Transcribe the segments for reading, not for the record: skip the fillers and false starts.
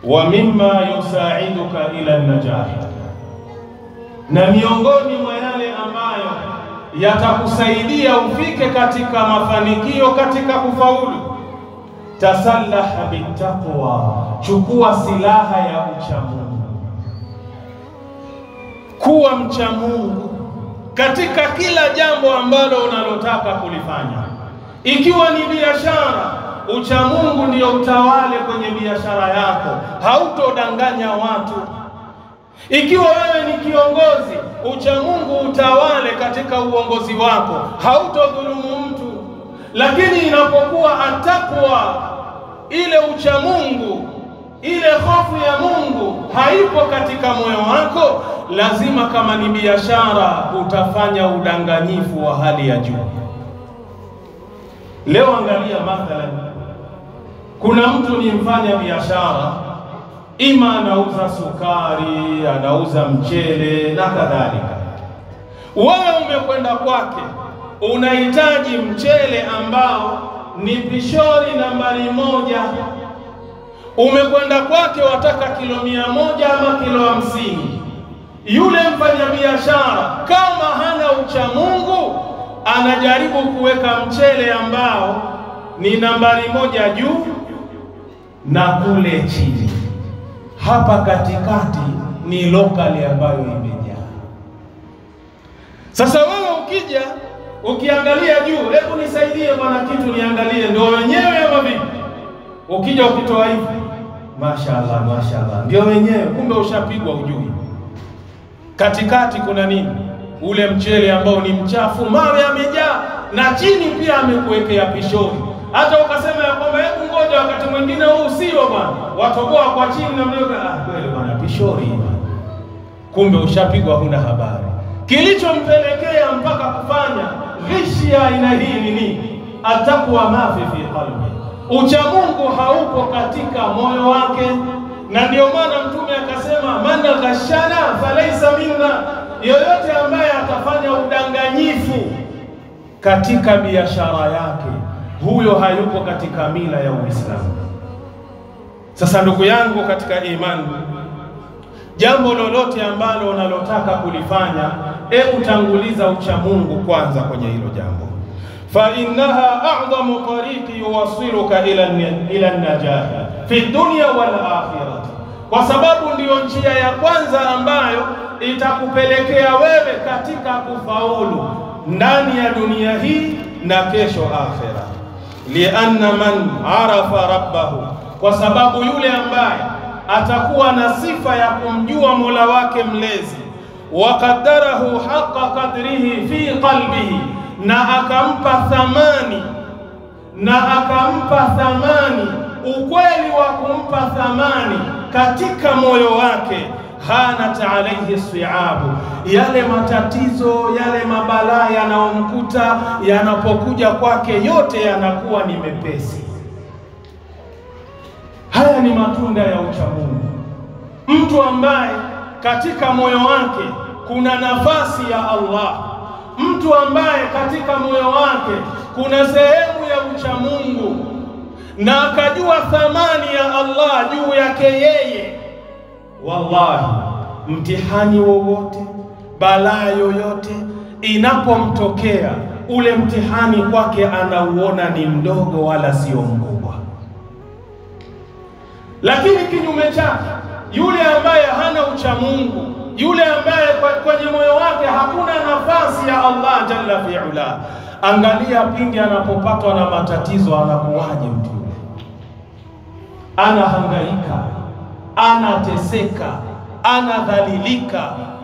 wa mimma yusaiduka ila najah, na miongoni mwa yale ambayo yatakusaidia ufike katika mafanikio, katika kufaulu, tasallaha bitaqwa, chukua silaha ya uchamungu. Kuwa mcha Mungu katika kila jambo ambalo unalotaka kulifanya. Ikiwa ni biashara, uchamungu ndio utawale kwenye biashara yako, hautodanganya watu. Ikiwa wewe ni kiongozi, uchamungu utawale katika uongozi wako, hautodhulumu mtu. Lakini inapokuwa atakwa, ile uchamungu, ile hofu ya Mungu haipo katika moyo wako, lazima kama ni biashara utafanya udanganyifu wa hali ya juu. Leo angalia mathalan, kuna mtu ni mfanya biashara, ima anauza sukari, anauza mchele na kadhalika. Wewe umekwenda kwake, unahitaji mchele ambao ni pishori nambari 1. Umekwenda kwake wataka kilo 100 ama kilo 50. Yule mfanyabiashara kama hana uchamungu, anajaribu kuweka mchele ambao ni nambari 1 juu na kule chini. Hapa katikati ni lokali ambayo imejaa. Sasa wewe ukija ukiangalia juu, hebu nisaidie bwana kitu niangalie, ndio wenyewe ama vipi? Ukija ukitoa hivi, mashaallah mashaallah, ndio wenyewe, kumbe ushapigwa ujui. Katikati kuna nini? Ule mchele ambao ni mchafu, mawe yamejaa, na chini pia amekuwekea pishori. Hata ukasema ya kwamba hebu ngoja wakati mwingine huu sio bwana, watoboa kwa chini na mlioka, kweli bwana pishori bwana. Kumbe ushapigwa, huna habari. Kilichompelekea mpaka kufanya ghishi ya aina hii ni nini? Atakwa mafi fi qalbi, uchamungu haupo katika moyo wake. Na ndio maana Mtume akasema, man ghashana falaysa minna, yoyote ambaye atafanya udanganyifu katika biashara yake, huyo hayupo katika mila ya Uislamu. Sasa ndugu yangu katika imani, jambo lolote ambalo unalotaka kulifanya, hebu tanguliza uchamungu kwanza kwenye hilo jambo. Fa innaha a'zamu tariqi yuwasiluka ila an-najah fi dunya wal akhirah, kwa sababu ndiyo njia ya kwanza ambayo itakupelekea wewe katika kufaulu ndani ya dunia hii na kesho akhira. Lianna man arafa rabbahu, kwa sababu yule ambaye atakuwa na sifa ya kumjua Mola wake mlezi, wa qaddarahu haqqa qadrihi fi qalbihi, na akampa thamani ukweli wa kumpa thamani katika moyo wake, hanat alayhi si'abu, yale matatizo, yale mabalaa yanayomkuta yanapokuja kwake yote yanakuwa ni mepesi. Haya ni matunda ya uchamungu. Mtu ambaye katika moyo wake kuna nafasi ya Allah, mtu ambaye katika moyo wake kuna sehemu ya uchamungu, na akajua thamani ya Allah juu yake yeye, wallahi mtihani wowote, balaa yoyote inapomtokea, ule mtihani kwake anauona ni mdogo wala sio mkubwa. Lakini kinyume chake, yule ambaye hana uchamungu, yule ambaye kwenye moyo wake hakuna nafasi ya Allah jalla fi'ala, angalia pindi anapopatwa na matatizo anakuwaje mtu yule? Anahangaika, anateseka, anadhalilika.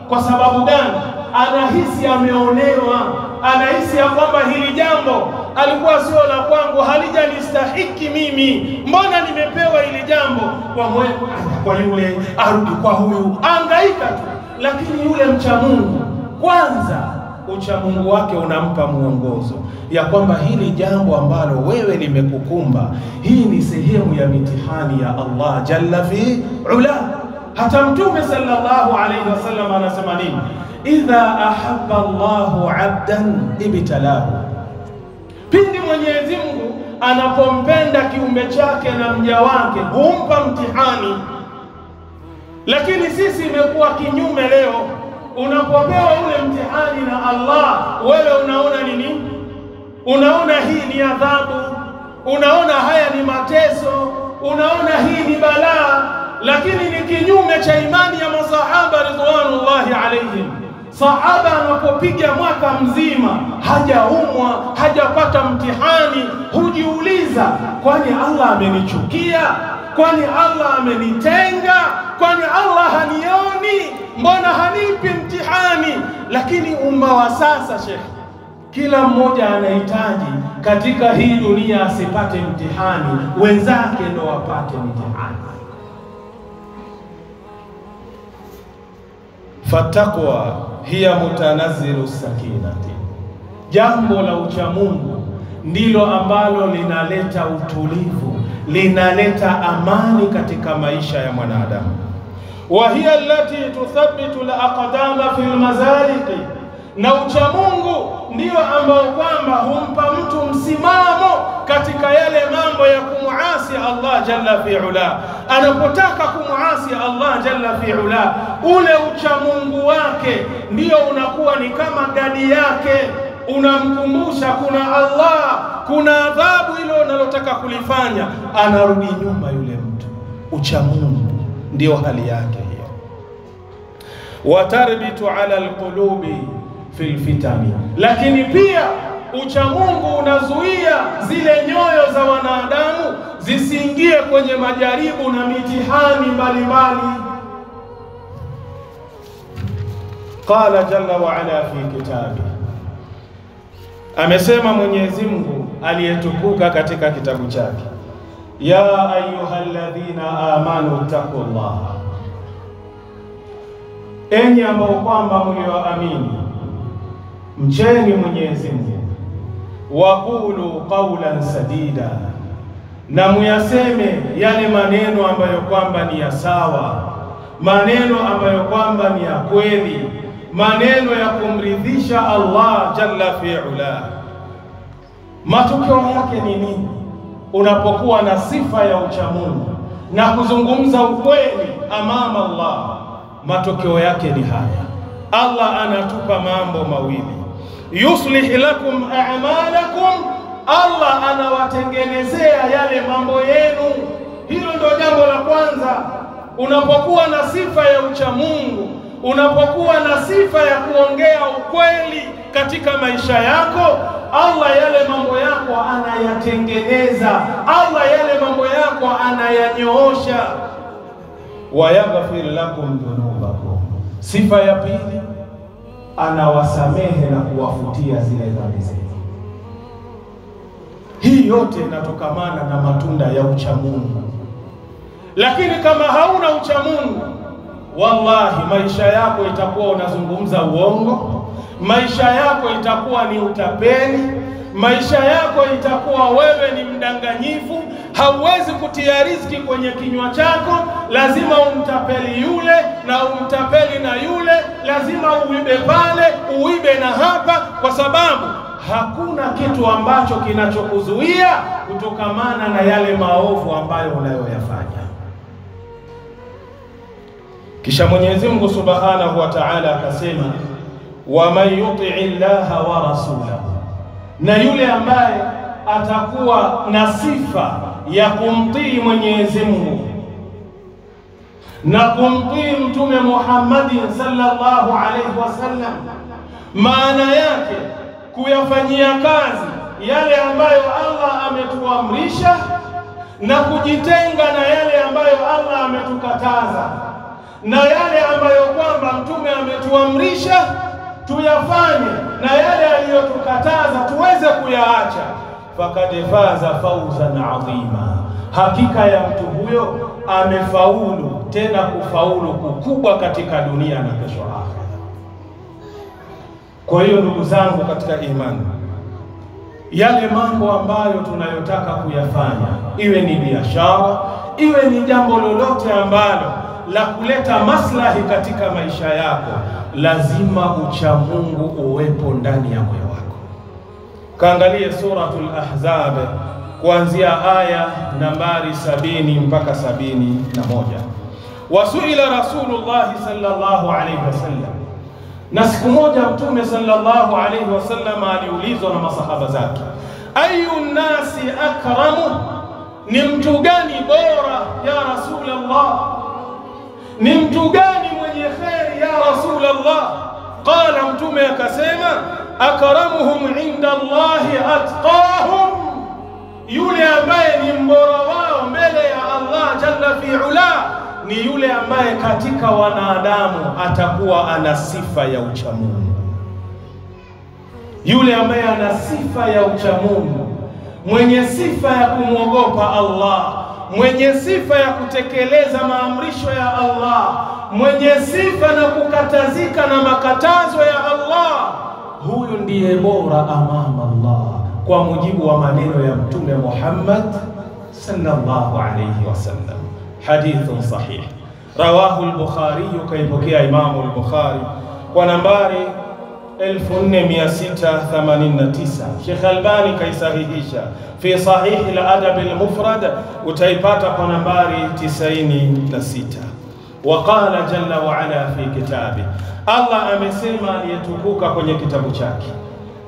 Kwa sababu gani? Anahisi ameonewa, anahisi ya kwamba hili jambo alikuwa sio la kwangu, halijanistahiki mimi, mbona nimepewa hili jambo? Kwa yule arudi kwa huyu, angaika tu. Lakini yule mcha Mungu, kwanza uchamungu wake unampa muongozo ya kwamba hili jambo ambalo wewe limekukumba, hii ni sehemu ya mitihani ya Allah jalla fi ula. Hata Mtume sallallahu alayhi wasallam anasema nini? Idha ahabba Allahu 'abdan ibtalahu, pindi Mwenyezi Mungu anapompenda kiumbe chake na mja wake humpa mtihani. Lakini sisi imekuwa kinyume leo. Unapopewa ule mtihani na Allah, wewe unaona nini? Unaona hii ni adhabu, unaona haya ni mateso, unaona hii ni balaa. Lakini ni kinyume cha imani ya masahaba ridwanullahi alaihim. Sahaba anapopiga mwaka mzima hajaumwa, hajapata mtihani, hujiuliza, kwani Allah amenichukia? Kwani Allah amenitenga? Kwani Allah hanioni? Mbona hanipi mtihani? Lakini umma wa sasa, Sheikh, kila mmoja anahitaji katika hii dunia asipate mtihani, wenzake ndo wapate mtihani. Fatakwa hiya mutanazzilu sakinati, jambo la uchamungu ndilo ambalo linaleta utulivu, linaleta amani katika maisha ya mwanadamu. Wa hiya allati tuthabbitu al-aqdama fi al-mazaliqi, na uchamungu ndio ambao kwamba humpa mtu msimamo katika yale mambo ya kumuasi Allah jalla fi'ala. Anapotaka kumuasi Allah jalla fi'ala, ule uchamungu wake ndio unakuwa ni kama gadi yake, unamkumbusha kuna Allah, kuna adhabu ile unalotaka kulifanya, anarudi nyuma yule mtu. Uchamungu ndio hali yake hiyo. Watarbitu ala alqulubi fil fitani, lakini pia uchamungu unazuia zile nyoyo za wanadamu zisiingie kwenye majaribu na mitihani mbalimbali. Qala jalla wa ala fi kitabi, amesema Mwenyezi Mungu aliyetukuka katika kitabu chake, ya ayyuhalladhina amanu taqullaha, enyi ambao kwamba mlioamini mcheni Mwenyezi Mungu, waqulu qawlan sadida, na muyaseme yale maneno ambayo kwamba ni ya sawa, maneno ambayo kwamba ni ya kweli, maneno ya kumridhisha Allah jalla fi'ala. Matokeo yake ni nini? Unapokuwa na sifa ya uchamungu na kuzungumza ukweli amama Allah, matokeo yake ni haya. Allah anatupa mambo mawili, yuslih lakum a'malakum, Allah anawatengenezea yale mambo yenu. Hilo ndio jambo la kwanza. Unapokuwa na sifa ya uchamungu, unapokuwa na sifa ya kuongea ukweli katika maisha yako, Allah yale mambo yako anayatengeneza, Allah yale mambo yako anayanyoosha. Wa yaghfir lakum dhunubakum, sifa ya pili, anawasamehe na kuwafutia zile dhambi zenu. Hii yote inatokamana na matunda ya uchamungu. Lakini kama hauna uchamungu, wallahi maisha yako itakuwa unazungumza uongo, maisha yako itakuwa ni utapeli, maisha yako itakuwa wewe ni mdanganyifu. Hauwezi kutia riziki kwenye kinywa chako, lazima umtapeli yule na umtapeli na yule, lazima uibe pale, uibe na hapa, kwa sababu hakuna kitu ambacho kinachokuzuia kutokamana na yale maovu ambayo unayoyafanya. Kisha Mwenyezi Mungu Subhanahu wa Ta'ala akasema, wa man yuti'i Allaha wa rasulahu, na yule ambaye atakuwa na sifa ya kumtii Mwenyezi Mungu na kumtii Mtume Muhammad sallallahu alaihi wasallam, maana yake kuyafanyia kazi yale ambayo Allah ametuamrisha na kujitenga na yale ambayo Allah ametukataza, na yale ambayo kwamba Mtume ametuamrisha tuyafanye, na yale aliyotukataza tuweze kuyaacha. Fakad faza fawzan adhima, hakika ya mtu huyo amefaulu, tena kufaulu kukubwa katika dunia na kesho akhera. Kwa hiyo ndugu zangu katika imani, yale mambo ambayo tunayotaka kuyafanya, iwe ni biashara, iwe ni jambo lolote ambalo la kuleta maslahi katika maisha yako, lazima uchamungu uwepo ndani ya moyo wako. Kaangalie suratul Ahzab kuanzia aya nambari 70 mpaka 71. Wasuila Rasulullah sallallahu alayhi wasallam, na siku moja Mtume sallallahu alayhi wasallam aliulizwa na masahaba zake, ayu nasi akramu, ni mtu gani bora ya Rasulullah, ni mtu gani mwenye kheri ya Rasulullah? Qala, Mtume akasema, akramuhum inda Allahi atqahum, yule ambaye ni mbora wao mbele ya Allah jalla fi ula ni yule ambaye katika wanadamu atakuwa ana sifa ya uchamungu, yule ambaye ana sifa ya uchamungu, mwenye sifa ya kumwogopa Allah, mwenye sifa ya kutekeleza maamrisho ya Allah, mwenye sifa na kukatazika na makatazo ya Allah, huyu ndiye bora amama Allah, kwa mujibu wa maneno ya Mtume Muhammad sallallahu alayhi wasallam. Hadithun sahih rawahu al-Bukhari, kaipokea Imamu al-Bukhari kwa nambari 4689. Sheikh Albani kaisahihisha fi sahih al-Adab al-Mufrad, utaipata kwa nambari 96. Waqala jalla wa ala fi kitabi, Allah amesema aliyetukuka kwenye kitabu chake,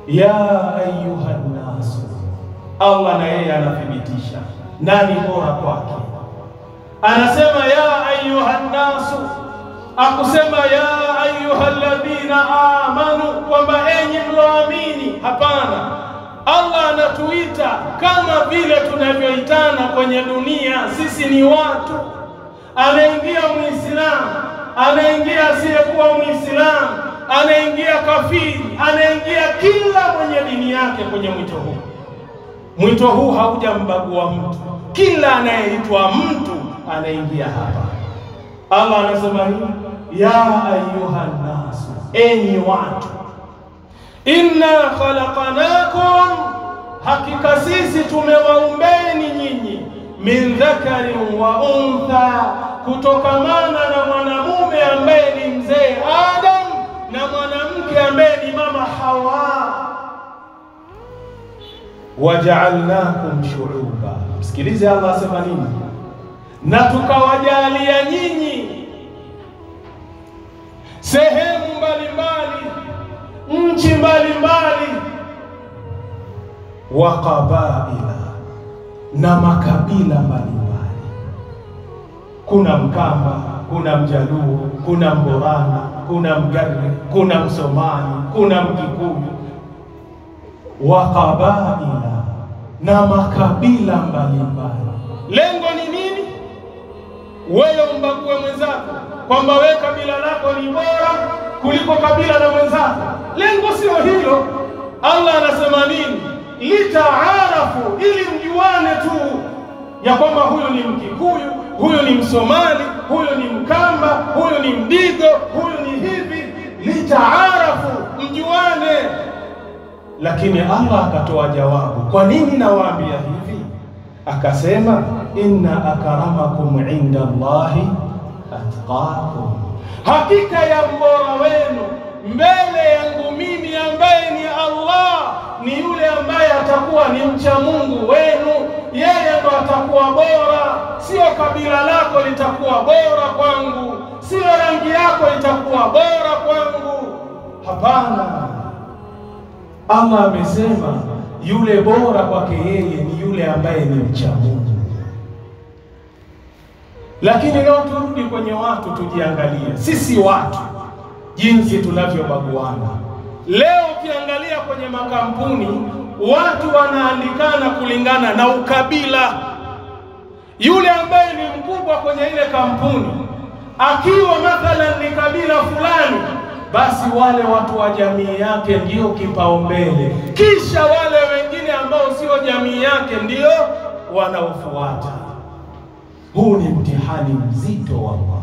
ya ayuhan nasu. Allah na yeye anathibitisha nani bora kwake, anasema ya ayuhan nasu, akusema ya ayyuhalladhina amanu, kwamba enyi mloamini. Hapana, Allah anatuita kama vile tunavyoitana kwenye dunia. Sisi ni watu, anaingia Muislamu, anaingia asiyekuwa Muislamu, anaingia kafiri, anaingia kila mwenye dini yake kwenye mwito huu. Mwito huu haujambagua mtu, kila anayeitwa mtu anaingia hapa. Allah anasema hivi, ya ayuhan nasu, enyi watu, inna khalaqnakum, hakika sisi tumewaumbeni nyinyi, min dhakarin wa untha, kutokamana na mwanamume ambaye ni mzee Adam na mwanamke ambaye ni mama Hawa. Waja'alnakum shu'uba, msikilize Allah asema nini, na tukawajalia nyinyi sehemu mbalimbali, nchi mbalimbali, wa qabaila, na makabila mbalimbali. Kuna Mkamba, kuna Mjaluo, kuna Mborana, kuna Mgarre, kuna Msomali, kuna Mkikuyu. Wa qabaila, na makabila mbalimbali. Lengo ni nini? Wewe umbague mwenzako kwamba wewe kabila lako ni bora kuliko kabila la mwenzako. Lengo sio hilo. Allah anasema nini? Litaarafu, ili mjuane tu ya kwamba huyu ni Mkikuyu, huyu ni Msomali, huyu ni Mkamba, huyu ni Mdigo, huyu ni hivi. Litaarafu, mjuane. Lakini Allah akatoa jawabu, kwa nini nawaambia hivi? Akasema, inna akramakum inda Allahi atqakum, hakika ya mbora wenu mbele yangu mimi ambaye ni Allah ni yule ambaye atakuwa ni mcha Mungu wenu. Yeye ndo atakuwa bora, sio kabila lako litakuwa bora kwangu, sio rangi yako itakuwa bora kwangu. Hapana, Allah amesema yule bora kwake yeye ni yule ambaye ni mcha Mungu. Lakini leo turudi kwenye watu, tujiangalie sisi watu jinsi tunavyobaguana. Leo ukiangalia kwenye makampuni, watu wanaandikana kulingana na ukabila. Yule ambaye ni mkubwa kwenye ile kampuni akiwa mathalan ni kabila fulani, basi wale watu wa jamii yake ndio kipaumbele, kisha wale wengine ambao sio jamii yake ndio wanaofuata. Huu ni mtihani mzito wa Allah,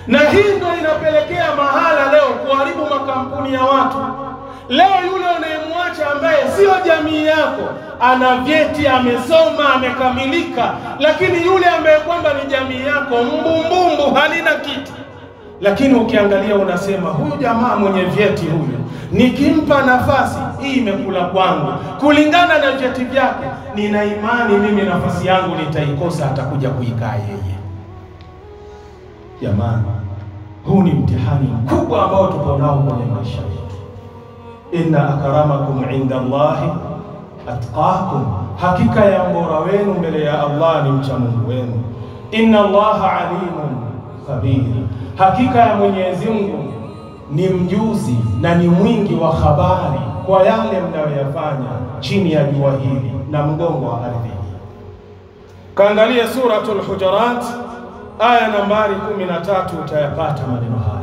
na hii ndio inapelekea mahala leo kuharibu makampuni ya watu. Leo yule unayemwacha ambaye sio jamii yako, ana vyeti, amesoma, amekamilika, lakini yule ambaye kwamba ni jamii yako mbumbumbu, halina kitu. Lakini ukiangalia unasema huyu jamaa mwenye vyeti huyu, nikimpa nafasi hii imekula kwangu, kulingana na vyeti vyake nina imani mimi nafasi yangu nitaikosa, atakuja kuikaa yeye. Jamani, huu ni mtihani mkubwa ambao tuko nao kwenye maisha yetu. Inna akramakum inda Allahi atqakum, hakika ya mbora wenu mbele ya Allah ni mcha Mungu wenu. Inna Allaha alimun khabir, hakika ya Mwenyezi Mungu ni mjuzi na ni mwingi wa habari kwa yale mnayoyafanya chini ya jua hili na mgongo wa ardhi. Kaangalia Suratul Hujurat aya nambari 13 utayapata maneno haya.